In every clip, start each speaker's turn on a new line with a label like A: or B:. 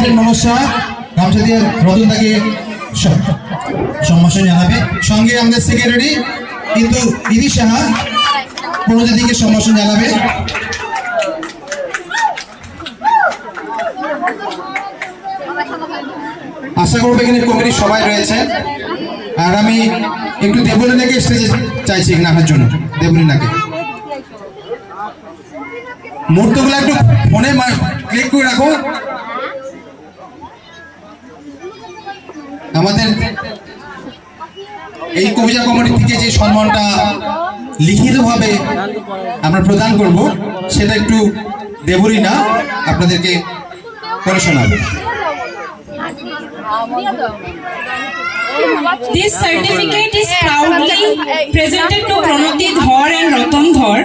A: কমিটির নমস্কার গামছা দিয়ে রতনদাকে সম্ভাষণ জানাবে। সঙ্গে আমাদের সেক্রেটারি কিন্তু দিদি সাহা প্রণতিদিকে সম্ভাষণ জানাবে। আশা করবো এখানে কমিটির সবাই রয়েছে। আর আমি একটু দেবলীনাকে স্টেজে চাইছি এখানে আসার জন্য। দেবলীনাকে মুহূর্তগুলো একটু ফোনে ক্লিক করে রাখো। আমাদের এই কবিতা কমিটি থেকে যে সম্মানটা লিখিতভাবে আমরা প্রদান করব সেটা একটু দেবলীনা আপনাদেরকে করে শোনাবে।
B: This certificate is proudly presented to Pranati Dhar and Ratan Dhar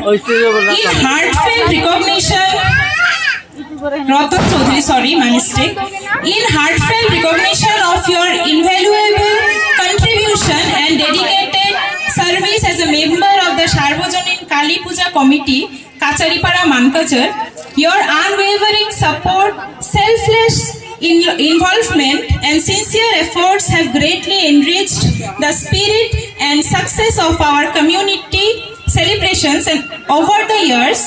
B: in heartfelt recognition. Ratan Chaudhary, sorry, my mistake. In heartfelt recognition of your invaluable contribution and dedicated service as a member of the Sarvajanin Kali Puja Committee, Kacharipara Mankachar, your unwavering support, selfless involvement and sincere efforts have greatly enriched the spirit and success of our community celebrations, and over the years,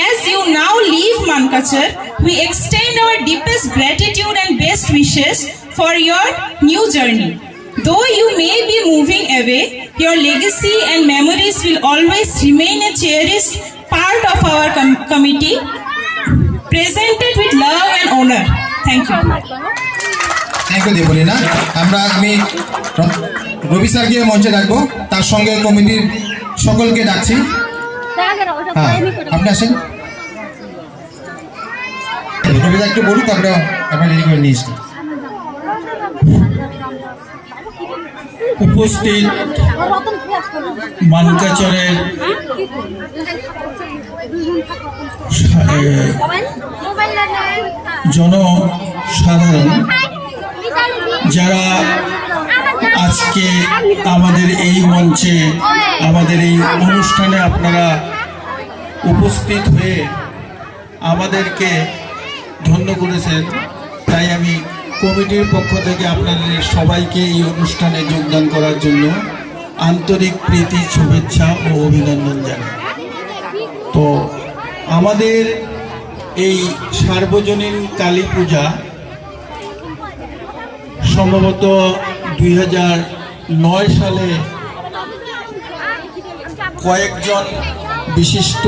B: as you now leave Mankachar, we extend our deepest gratitude and best wishes for your new journey. Though you may be moving away, your legacy and memories will always remain a cherished part of our committee, presented with love and honor. Thank you.
A: Thank you Debolina. আমি রবি স্যারকে মঞ্চে ডাকবো, তার সঙ্গে কমিটির সকলকে ডাকছি। হ্যাঁ, আপনি আসেন। রবিদা একটু বলুক, তারপরে আপনার রেডি করে নিয়েছি।
C: উপস্থিত মানকাচরের জনসাধারণ যারা আজকে আমাদের এই মঞ্চে আমাদের এই অনুষ্ঠানে আপনারা উপস্থিত হয়ে আমাদেরকে ধন্য করেছেন, তাই আমি কমিটির পক্ষ থেকে আপনাদের সবাইকে এই অনুষ্ঠানে যোগদান করার জন্য আন্তরিক প্রীতি, শুভেচ্ছা ও অভিনন্দন জানাই। তো আমাদের এই সার্বজনীন কালী পূজা সম্ভবত 2009 সালে কয়েকজন বিশিষ্ট